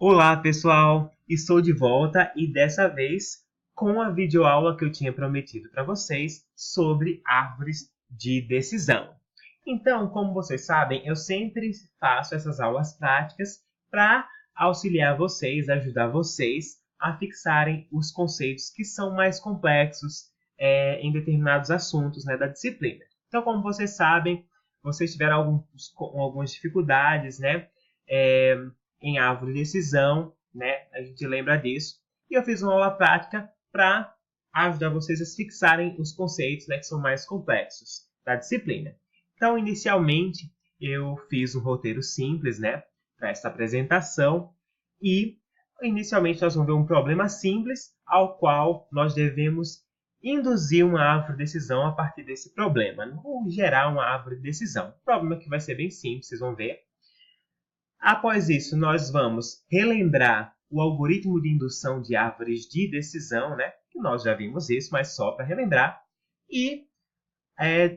Olá, pessoal! Estou de volta e dessa vez com a videoaula que eu tinha prometido para vocês sobre árvores de decisão. Então, como vocês sabem, eu sempre faço essas aulas práticas para auxiliar vocês, ajudar vocês a fixarem os conceitos que são mais complexos em determinados assuntos, né, da disciplina. Então, como vocês sabem, vocês tiveram algumas dificuldades, né? É, em árvore de decisão, né? A gente lembra disso. E eu fiz uma aula prática para ajudar vocês a fixarem os conceitos, né, que são mais complexos da disciplina. Então, inicialmente, eu fiz um roteiro simples, né, para esta apresentação. E, inicialmente, nós vamos ver um problema simples ao qual nós devemos induzir uma árvore de decisão a partir desse problema, ou gerar uma árvore de decisão. Um problema que vai ser bem simples, vocês vão ver. Após isso, nós vamos relembrar o algoritmo de indução de árvores de decisão, né? Que nós já vimos isso, mas só para relembrar. E,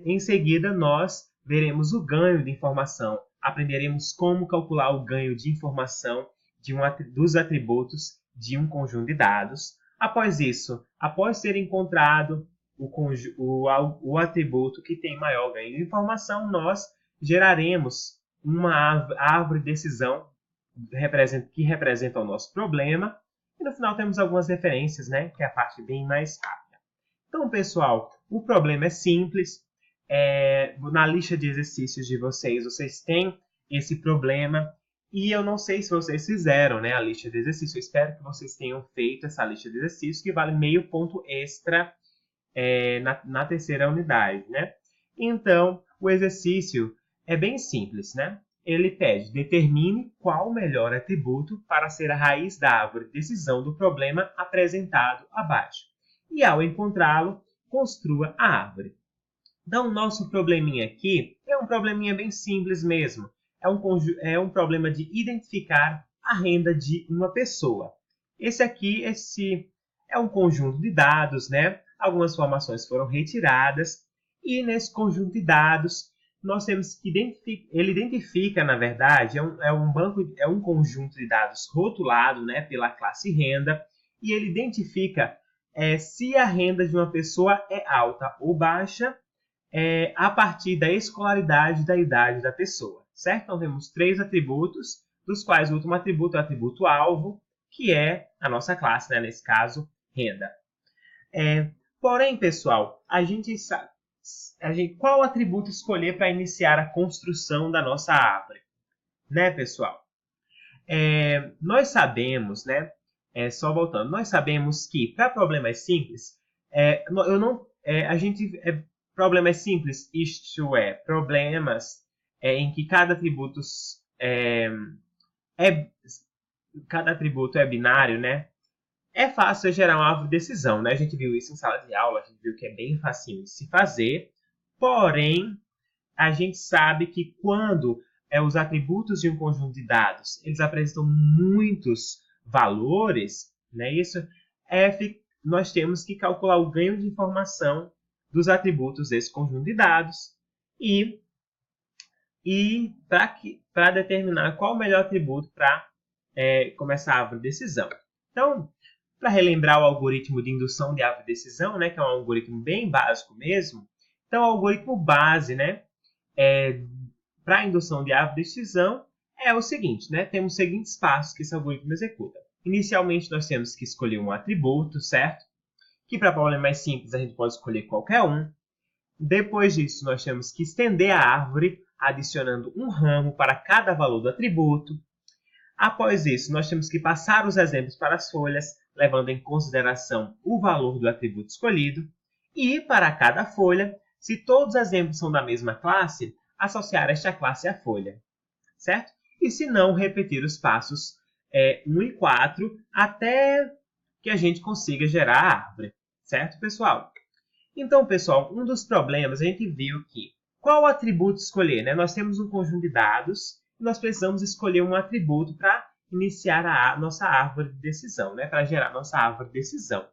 em seguida, nós veremos o ganho de informação. Aprenderemos como calcular o ganho de informação dos atributos de um conjunto de dados. Após isso, após ser encontrado o atributo que tem maior ganho de informação, nós geraremos uma árvore de decisão que representa o nosso problema. E no final temos algumas referências, né, que é a parte bem mais rápida. Então, pessoal, o problema é simples. Na lista de exercícios de vocês têm esse problema. E eu não sei se vocês fizeram, né, a lista de exercícios. Eu espero que vocês tenham feito essa lista de exercícios, que vale meio ponto extra na terceira unidade, né? Então, o exercício é bem simples, né? Ele pede, determine qual o melhor atributo para ser a raiz da árvore de decisão do problema apresentado abaixo. E ao encontrá-lo, construa a árvore. Então, o nosso probleminha aqui é um probleminha bem simples mesmo. É um problema de identificar a renda de uma pessoa. Esse é um conjunto de dados, né? Algumas informações foram retiradas e nesse conjunto de dados nós temos que ele identifica, na verdade, é um conjunto de dados rotulado, né, pela classe renda, e ele identifica se a renda de uma pessoa é alta ou baixa a partir da escolaridade da idade da pessoa, certo? Então temos três atributos, dos quais o último atributo é o atributo alvo, que é a nossa classe, né, nesse caso, renda. Porém, pessoal, qual atributo escolher para iniciar a construção da nossa árvore? Né, pessoal? Nós sabemos, né? Só voltando, nós sabemos que para problemas simples, problemas simples, isto é, problemas em que cada atributo é binário, né? É fácil gerar uma árvore de decisão, né? A gente viu isso em sala de aula, a gente viu que é bem facinho de se fazer. Porém, a gente sabe que quando os atributos de um conjunto de dados eles apresentam muitos valores, né? Nós temos que calcular o ganho de informação dos atributos desse conjunto de dados e para determinar qual o melhor atributo para começar a árvore de decisão. Então, para relembrar o algoritmo de indução de árvore de decisão, né, que é um algoritmo bem básico mesmo, então o algoritmo base, né, para a indução de árvore de decisão é o seguinte, né, temos os seguintes passos que esse algoritmo executa. Inicialmente, nós temos que escolher um atributo, certo? Que para problemas mais simples a gente pode escolher qualquer um. Depois disso, nós temos que estender a árvore, adicionando um ramo para cada valor do atributo. Após isso, nós temos que passar os exemplos para as folhas, levando em consideração o valor do atributo escolhido. E, para cada folha, se todos os exemplos são da mesma classe, associar esta classe à folha, certo? E se não, repetir os passos 1 e 4 até que a gente consiga gerar a árvore, certo, pessoal? Então, pessoal, um dos problemas a gente viu que qual atributo escolher, né? Nós temos um conjunto de dados e nós precisamos escolher um atributo para iniciar a nossa árvore de decisão, né? Para gerar a nossa árvore de decisão.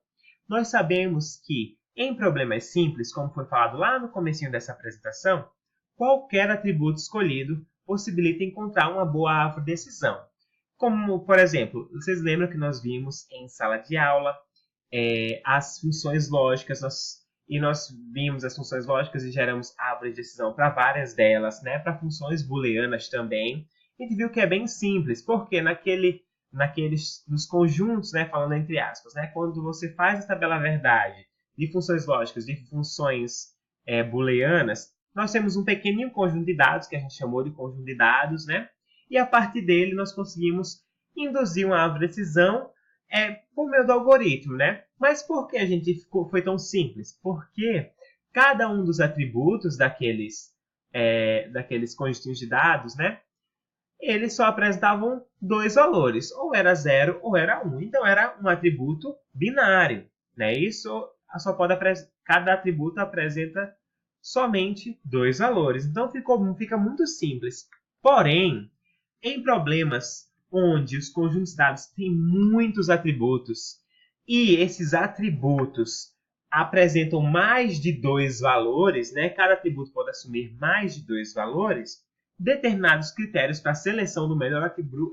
Nós sabemos que em problemas simples, como foi falado lá no comecinho dessa apresentação, qualquer atributo escolhido possibilita encontrar uma boa árvore de decisão. Como, por exemplo, vocês lembram que nós vimos em sala de aula as funções lógicas, nós vimos as funções lógicas e geramos árvore de decisão para várias delas, né? Para funções booleanas também. A gente viu que é bem simples, porque nos conjuntos, né, falando entre aspas, né, quando você faz a tabela verdade de funções lógicas, de funções booleanas, nós temos um pequenininho conjunto de dados, que a gente chamou de conjunto de dados, né? E a partir dele nós conseguimos induzir uma árvore de decisão por meio do algoritmo, né? Mas por que a gente foi tão simples? Porque cada um dos atributos daqueles conjuntinhos de dados, né? Eles só apresentavam dois valores, ou era 0 ou era 1. Então era um atributo binário, né? Cada atributo apresenta somente dois valores. Então fica muito simples. Porém, em problemas onde os conjuntos de dados têm muitos atributos e esses atributos apresentam mais de dois valores, né? Cada atributo pode assumir mais de dois valores, determinados critérios para a seleção do melhor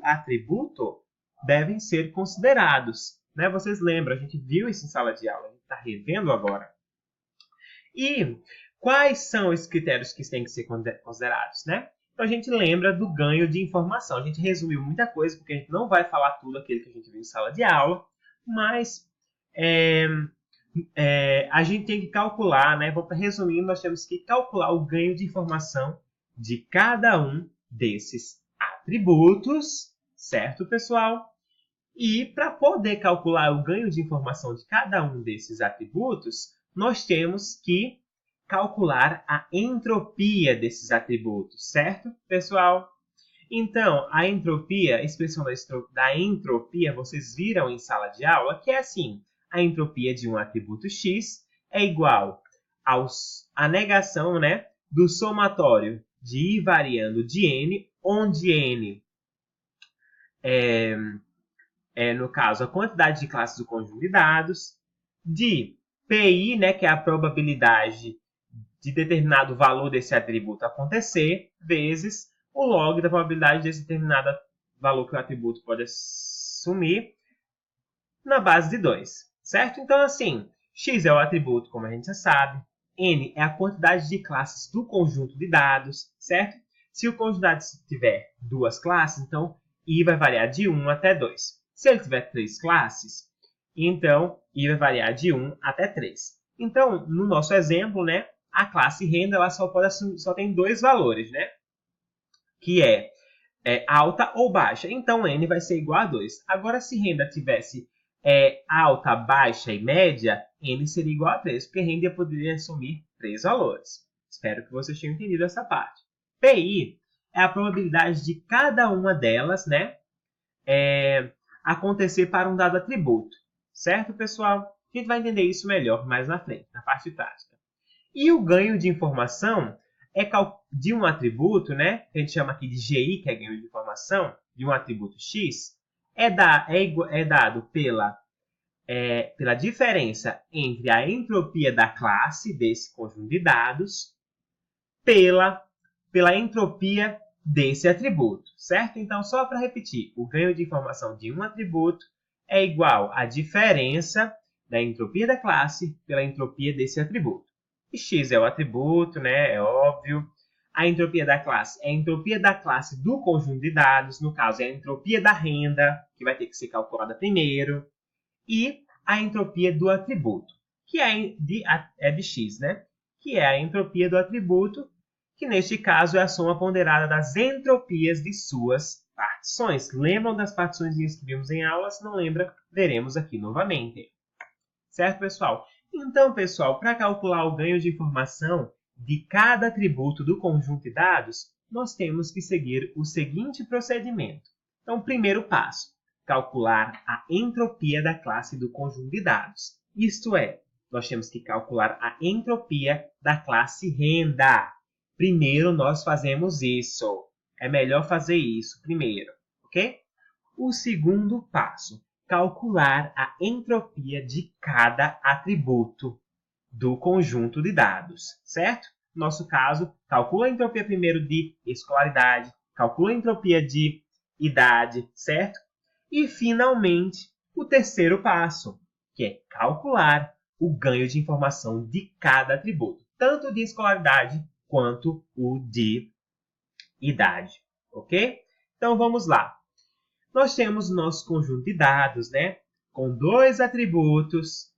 atributo devem ser considerados. Né? Vocês lembram, a gente viu isso em sala de aula, a gente está revendo agora. E quais são os critérios que têm que ser considerados? Né? Então a gente lembra do ganho de informação. A gente resumiu muita coisa, porque a gente não vai falar tudo aquilo que a gente viu em sala de aula, mas a gente tem que calcular, né? Resumindo, nós temos que calcular o ganho de informação de cada um desses atributos, certo, pessoal? E para poder calcular o ganho de informação de cada um desses atributos, nós temos que calcular a entropia desses atributos, certo, pessoal? Então, a entropia, a expressão da entropia, vocês viram em sala de aula, que é assim, a entropia de um atributo x é igual à negação, né, do somatório de I variando de n, onde n no caso, a quantidade de classes do conjunto de dados, de PI, né, que é a probabilidade de determinado valor desse atributo acontecer, vezes o log da probabilidade desse determinado valor que o atributo pode assumir na base de 2, certo? Então, assim, x é o atributo, como a gente já sabe, n é a quantidade de classes do conjunto de dados, certo? Se o conjunto de dados tiver duas classes, então i vai variar de 1 até 2. Se ele tiver três classes, então i vai variar de 1 até 3. Então, no nosso exemplo, né, a classe renda ela só tem dois valores, né? Que é alta ou baixa. Então, n vai ser igual a 2. Agora, se renda tivesse alta, baixa e média, n seria igual a 3, porque renda poderia assumir três valores. Espero que vocês tenham entendido essa parte. PI é a probabilidade de cada uma delas, né, acontecer para um dado atributo. Certo, pessoal? A gente vai entender isso melhor mais na frente, na parte prática. E o ganho de informação de um atributo, né, que a gente chama aqui de GI, que é ganho de informação, de um atributo X, é dado pela diferença entre a entropia da classe desse conjunto de dados pela entropia desse atributo, certo? Então, só para repetir, o ganho de informação de um atributo é igual à diferença da entropia da classe pela entropia desse atributo. E x é o atributo, né? É óbvio. A entropia da classe é a entropia da classe do conjunto de dados, no caso é a entropia da renda, que vai ter que ser calculada primeiro, e a entropia do atributo, que é de x, né? Que é a entropia do atributo, que neste caso é a soma ponderada das entropias de suas partições. Lembram das partições que vimos em aula? Se não lembra, veremos aqui novamente. Certo, pessoal? Então, pessoal, para calcular o ganho de informação de cada atributo do conjunto de dados, nós temos que seguir o seguinte procedimento. Então, primeiro passo, calcular a entropia da classe do conjunto de dados. Isto é, nós temos que calcular a entropia da classe renda. Primeiro, nós fazemos isso. É melhor fazer isso primeiro, ok? O segundo passo, calcular a entropia de cada atributo do conjunto de dados, certo? No nosso caso, calcula a entropia primeiro de escolaridade, calcula a entropia de idade, certo? E, finalmente, o terceiro passo, que é calcular o ganho de informação de cada atributo, tanto de escolaridade quanto o de idade, ok? Então, vamos lá. Nós temos o nosso conjunto de dados, né? Com dois atributos,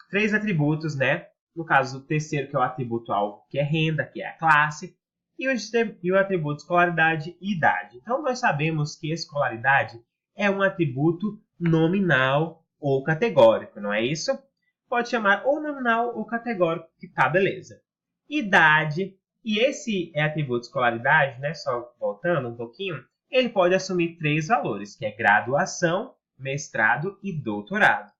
três atributos, né? No caso, o terceiro, que é o atributo alvo, que é renda, que é a classe, e o atributo escolaridade e idade. Então, nós sabemos que escolaridade é um atributo nominal ou categórico, não é isso? Pode chamar ou nominal ou categórico, que tá beleza. Idade, e esse atributo escolaridade, né? Só voltando um pouquinho, ele pode assumir três valores, que é graduação, mestrado e doutorado.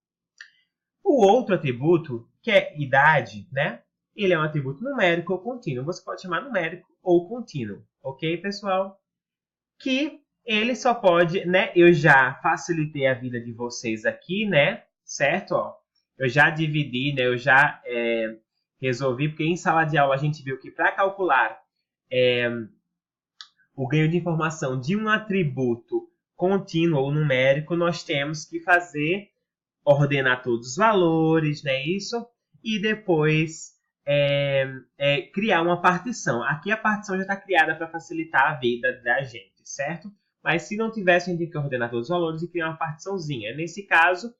O outro atributo, que é idade, né? Ele é um atributo numérico ou contínuo. Você pode chamar numérico ou contínuo, ok, pessoal? Que ele só pode, né? Eu já facilitei a vida de vocês aqui, né? Certo? Ó, eu já dividi, né? Eu já resolvi, porque em sala de aula a gente viu que para calcular o ganho de informação de um atributo contínuo ou numérico, nós temos que ordenar todos os valores, né? Isso, e depois criar uma partição. Aqui a partição já está criada para facilitar a vida da gente, certo? Mas se não tivesse, a gente tem que ordenar todos os valores e criar uma partiçãozinha. Nesse caso,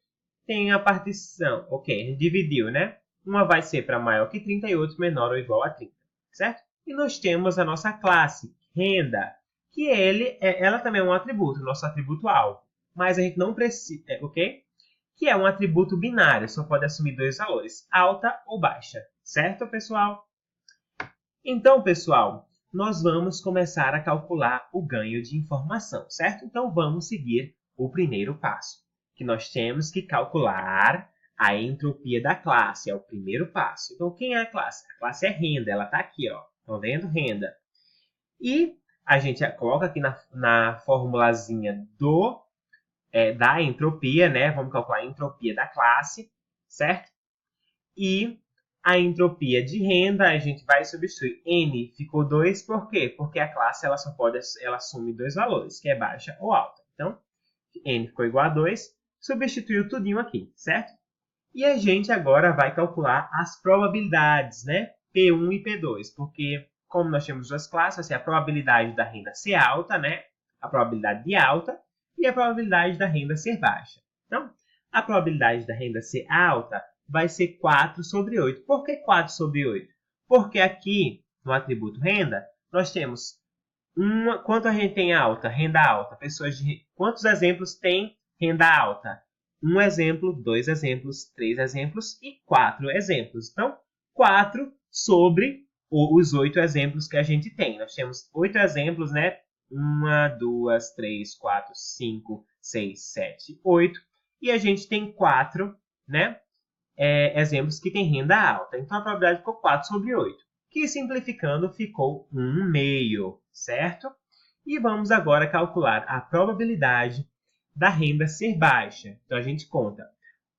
tem a partição. Ok, a gente dividiu, né? Uma vai ser para maior que 30 e outra menor ou igual a 30, certo? E nós temos a nossa classe, renda, que ela também é um atributo, nosso atributo alvo. Mas a gente não precisa, ok? Que é um atributo binário, só pode assumir dois valores, alta ou baixa. Certo, pessoal? Então, pessoal, nós vamos começar a calcular o ganho de informação, certo? Então, vamos seguir o primeiro passo, que nós temos que calcular a entropia da classe, é o primeiro passo. Então, quem é a classe? A classe é renda, ela está aqui, ó. Estão vendo? Renda. E a gente coloca aqui na formulazinha da entropia, né? Vamos calcular a entropia da classe, certo? E a entropia de renda, a gente vai substituir. N ficou 2, por quê? Porque a classe ela assume dois valores, que é baixa ou alta. Então, N ficou igual a 2, substituiu tudinho aqui, certo? E a gente agora vai calcular as probabilidades, né? P1 e P2, porque como nós temos duas classes, vai ser a probabilidade da renda ser alta, né? A probabilidade de alta e a probabilidade da renda ser baixa. Então, a probabilidade da renda ser alta vai ser 4 sobre 8. Por que 4 sobre 8? Porque aqui, no atributo renda, nós temos quanto a gente tem alta, renda alta? Quantos exemplos tem renda alta? 1 exemplo, 2 exemplos, 3 exemplos e 4 exemplos. Então, 4 sobre os 8 exemplos que a gente tem. Nós temos 8 exemplos, né? 1, 2, 3, 4, 5, 6, 7, 8. E a gente tem 4, né? Exemplos que têm renda alta. Então, a probabilidade ficou 4 sobre 8. Que, simplificando, ficou 1 meio, certo? E vamos agora calcular a probabilidade da renda ser baixa. Então, a gente conta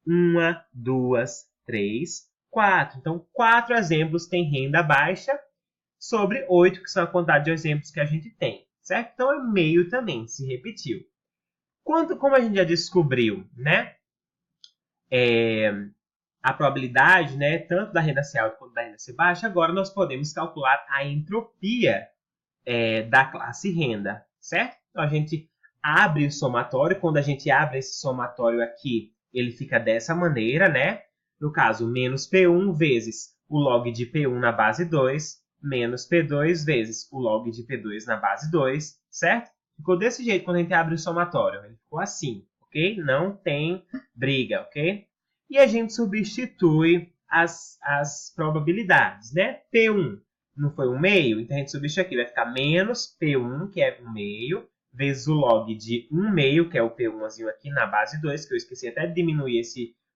1, 2, 3, 4. Então, 4 exemplos têm renda baixa sobre 8, que são a quantidade de exemplos que a gente tem, certo? Então, é meio também, se repetiu. Como a gente já descobriu, né? A probabilidade, né, tanto da renda ser alta quanto da renda ser baixa, agora nós podemos calcular a entropia da classe renda, certo? Então, a gente abre o somatório. Quando a gente abre esse somatório aqui, ele fica dessa maneira, né? No caso, menos P1 vezes o log de P1 na base 2, menos P2 vezes o log de P2 na base 2, certo? Ficou desse jeito quando a gente abre o somatório. Ele ficou assim, ok? Não tem briga, ok? E a gente substitui as probabilidades, né? P1 não foi 1 meio, então a gente substitui aqui. Vai ficar menos P1, que é 1 meio, vezes o log de 1 meio, que é o P1zinho aqui na base 2, que eu esqueci até de diminuir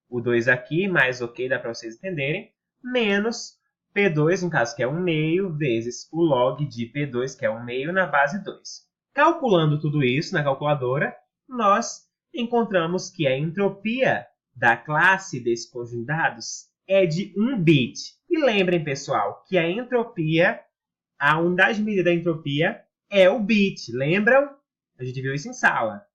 o 2 aqui, mas ok, dá para vocês entenderem, menos P2, no caso, que é 1 meio, vezes o log de P2, que é 1 meio, na base 2. Calculando tudo isso na calculadora, nós encontramos que a entropia da classe desse conjunto de dados é de 1 bit. E lembrem, pessoal, que a unidade de medida da entropia é o bit. Lembram? A gente viu isso em sala.